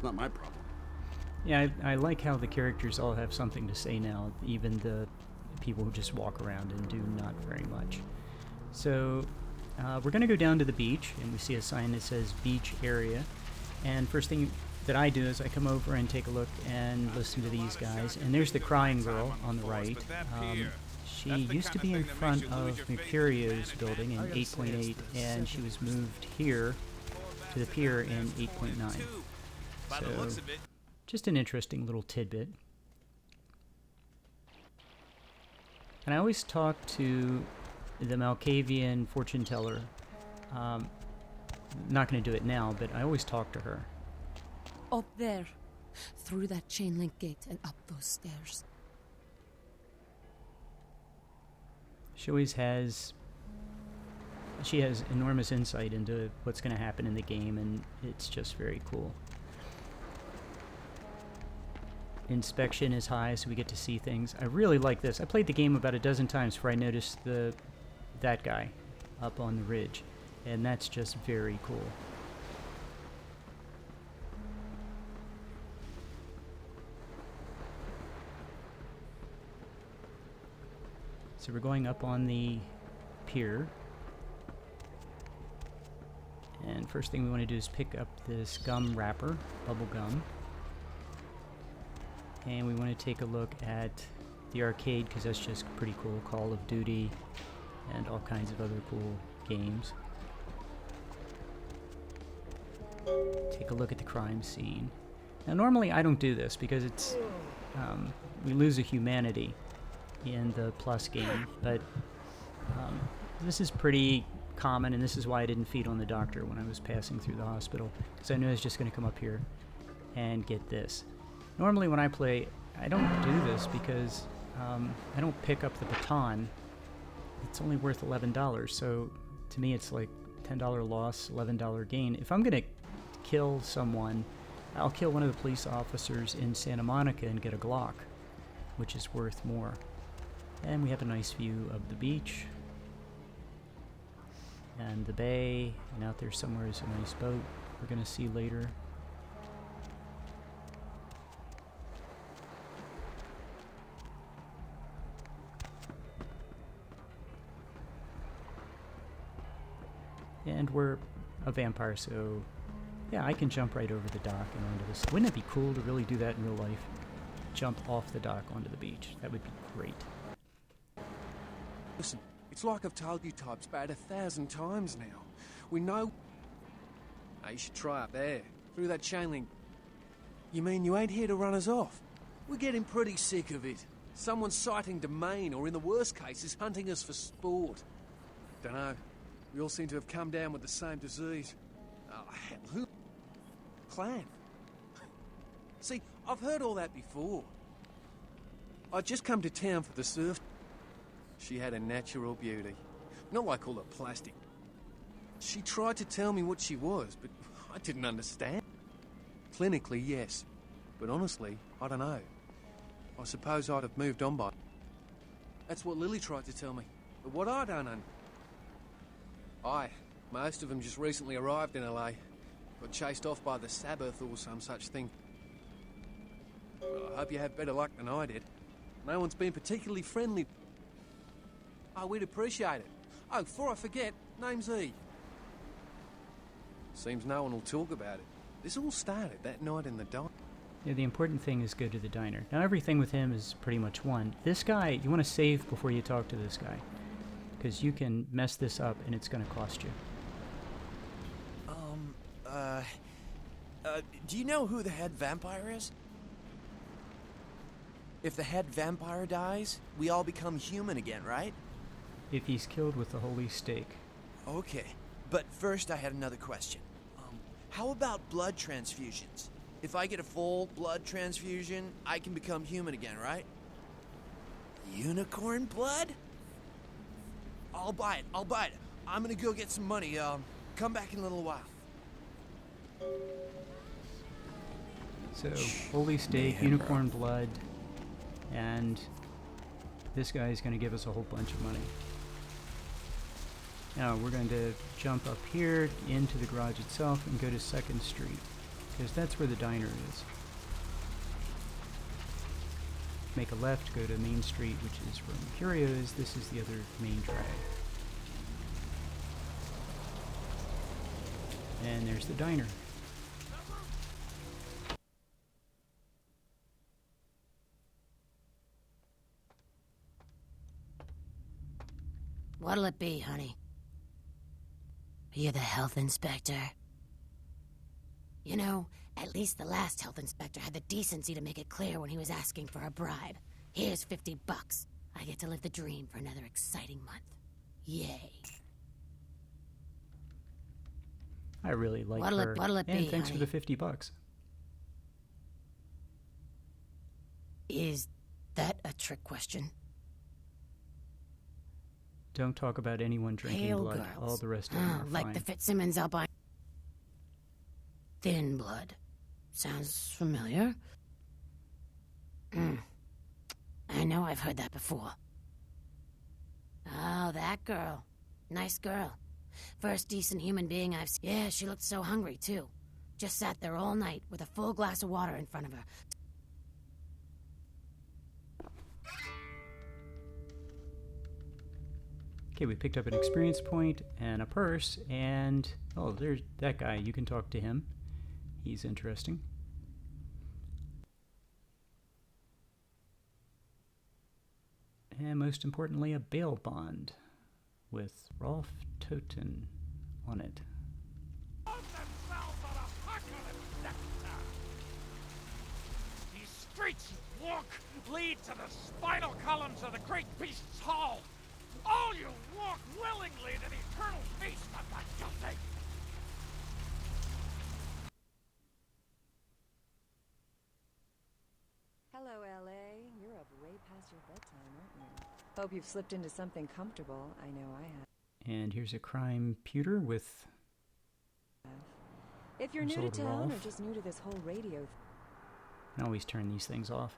Not my problem. Yeah, I like how the characters all have something to say now, even the people who just walk around and do not very much. So we're going to go down to the beach, and we see a sign that says beach area. And first thing that I do is I come over and take a look and listen to these guys. And there's the crying girl on the right. She used to be in front of Mercurio's building in 8.8, and she was moved here to the pier in 8.9. So just an interesting little tidbit. And I always talk to the Malkavian fortune teller. Not going to do it now, but I always talk to her. Up there, through that chain link gate and up those stairs. She always has... She has enormous insight into what's going to happen in the game, and it's just very cool. Inspection is high, so we get to see things. I really like this. I played the game about a dozen times before I noticed that guy up on the ridge, and that's just very cool. So we're going up on the pier, and first thing we want to do is pick up this gum wrapper, bubble gum. And we want to take a look at the arcade, because that's just pretty cool. Call of Duty and all kinds of other cool games. Take a look at the crime scene. Now normally I don't do this because it's we lose a humanity in the plus game, but this is pretty common, and this is why I didn't feed on the doctor when I was passing through the hospital, because I knew I was just going to come up here and get this. Normally when I play, I don't do this because I don't pick up the baton. It's only worth $11, so to me it's like $10 loss, $11 gain. If I'm going to kill someone, I'll kill one of the police officers in Santa Monica and get a Glock, which is worth more. And we have a nice view of the beach and the bay, and out there somewhere is a nice boat we're going to see later. And we're a vampire, so yeah, I can jump right over the dock and onto this. Wouldn't it be cool to really do that in real life? Jump off the dock onto the beach. That would be great. Listen, it's like I've told you types about 1,000 times now. We know... Hey, you should try up there, through that chain link. You mean you ain't here to run us off? We're getting pretty sick of it. Someone's sighting domain, or in the worst cases, hunting us for sport. Dunno. We all seem to have come down with the same disease. Oh, hell, who? Clan. See, I've heard all that before. I'd just come to town for the surf. She had a natural beauty. Not like all the plastic. She tried to tell me what she was, but I didn't understand. Clinically, yes. But honestly, I don't know. I suppose I'd have moved on by... That's what Lily tried to tell me. But what I don't understand... Most of them just recently arrived in LA. Got chased off by the Sabbath or some such thing. Well, I hope you have better luck than I did. No one's been particularly friendly. Oh, we'd appreciate it. Oh, before I forget, name's E. Seems no one will talk about it. This all started that night in the diner. Yeah, the important thing is go to the diner. Now everything with him is pretty much one. This guy, you want to save before you talk to this guy, because you can mess this up and it's going to cost you. Do you know who the head vampire is? If the head vampire dies, we all become human again, right? If he's killed with the holy stake. Okay, but first I had another question. How about blood transfusions? If I get a full blood transfusion, I can become human again, right? Unicorn blood? I'll buy it, I'm gonna go get some money, come back in a little while. So, holy stake, unicorn blood, and this guy is going to give us a whole bunch of money. Now, we're going to jump up here into the garage itself and go to 2nd Street. because that's where the diner is. Make a left, go to Main Street, which is where Mercurio is. This is the other main drag. And there's the diner. What'll it be, honey? Are you the health inspector? You know, at least the last health inspector had the decency to make it clear when he was asking for a bribe. Here's $50. I get to live the dream for another exciting month. Yay. I really like What'll her. it and be, thanks honey? for the $50. Is that a trick question? Don't talk about anyone drinking Pale blood. girls. All the rest of them are like fine. the Fitzsimmons albino. Thin blood. Sounds familiar. I know I've heard that before. Oh, that girl. Nice girl. First decent human being I've seen. Yeah, she looked so hungry, too. Just sat there all night with a full glass of water in front of her. Okay, we picked up an experience point and a purse, and oh, there's that guy. You can talk to him. He's interesting. And most importantly, a bail bond with Rolf Toten on it. These streets you walk lead to the spinal columns of the great beast's hall. All you walk willingly to the eternal feast of the guilty. Hello, LA. You're up way past your bedtime, aren't you? Hope you've slipped into something comfortable. I know I have. And here's a crime pewter with... If you're There's new to old town or Rolf. just new to this whole radio I always turn these things off.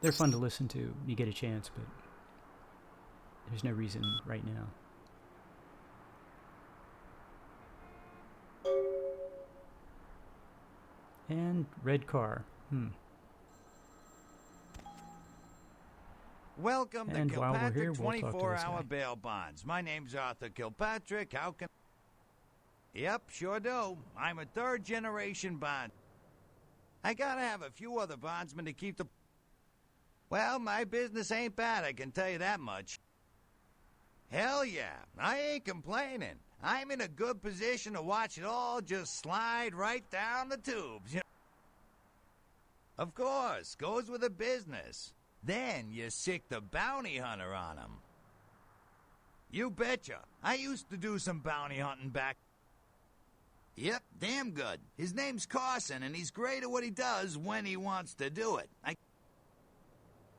They're fun to listen to. You get a chance, but there's no reason right now. And red car. Welcome And to while we're Kilpatrick here, we'll talk to this 24-hour guy. bail bonds. My name's Arthur Kilpatrick. How can... Yep, sure do. I'm a third-generation bond. I gotta have a few other bondsmen to keep the... Well, my business ain't bad, I can tell you that much. Hell yeah, I ain't complaining. I'm in a good position to watch it all just slide right down the tubes. Of course, goes with the business. Then you sick the bounty hunter on him. You betcha. I used to do some bounty hunting back. Yep, damn good. His name's Carson, and he's great at what he does when he wants to do it.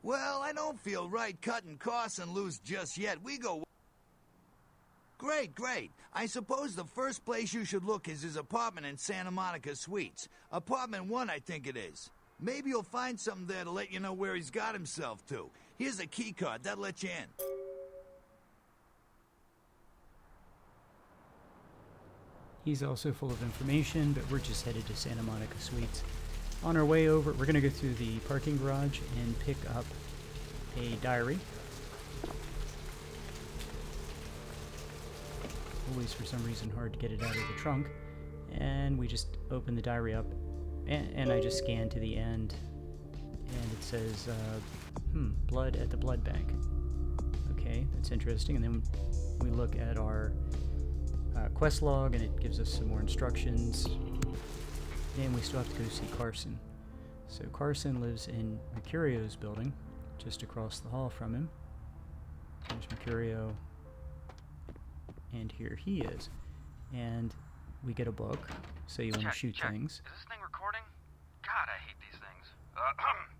Well, I don't feel right cutting Carson loose just yet. We go... Great, great. I suppose the first place you should look is his apartment in Santa Monica Suites. Apartment 1, I think it is. Maybe you'll find something there to let you know where he's got himself to. Here's a key card. That'll let you in. He's also full of information, but we're just headed to Santa Monica Suites. On our way over, we're going to go through the parking garage and pick up a diary. Always, for some reason, hard to get it out of the trunk. And we just open the diary up, and I just scan to the end, and it says, blood at the blood bank. Okay, that's interesting. And then we look at our quest log, and it gives us some more instructions. And we still have to go see Carson. So Carson lives in Mercurio's building, just across the hall from him. There's Mercurio. And here he is. And we get a book, so you want to shoot things. Is this thing recording? God, I hate these things.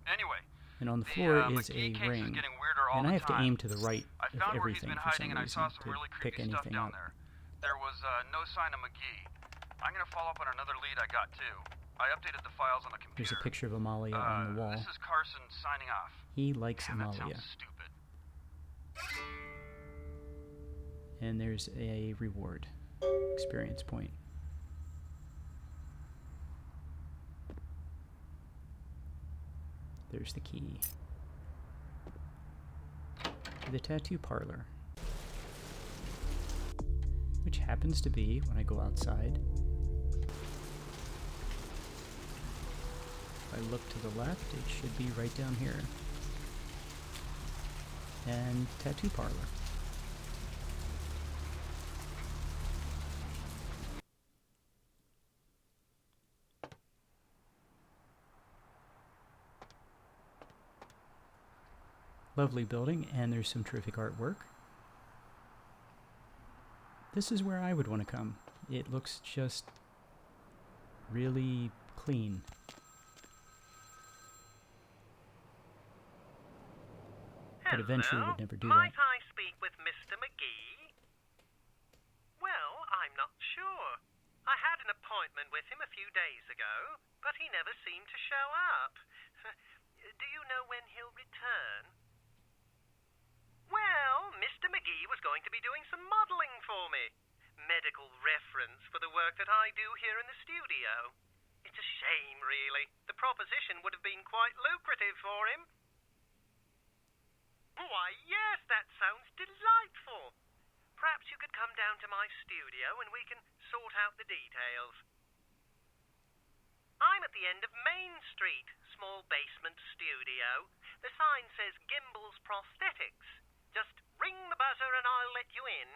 Anyway. And on the floor is McGee a case ring. is getting weirder all And I the have to time. aim to the right I of found where he's everything been for hiding, some and I reason saw some to really pick creepy stuff anything down up. there. There was no sign of McGee. I'm gonna follow up on another lead I got too. I updated the files on the computer. There's a picture of Amalia on the wall. This is Carson signing off. He likes Damn, that Amalia. sounds stupid. And there's a reward. Experience point. There's the key. To the tattoo parlor. Which happens to be, when I go outside, if I look to the left, it should be right down here. And tattoo parlor. Lovely building, and there's some terrific artwork. This is where I would want to come. It looks just really clean. But eventually would never do that. Might I speak with Mr. McGee? Well, I'm not sure. I had an appointment with him a few days ago, but he never seemed to show up. Do you know when he'll return? Well, Mr. McGee was going to be doing some modeling for me. Medical reference for the work that I do here in the studio. It's a shame, really. The proposition would have been quite lucrative for him. Why, yes, that sounds delightful. Perhaps you could come down to my studio and we can sort out the details. I'm at the end of Main Street, small basement studio. The sign says Gimbels Prosthetics. Just ring the buzzer and I'll let you in.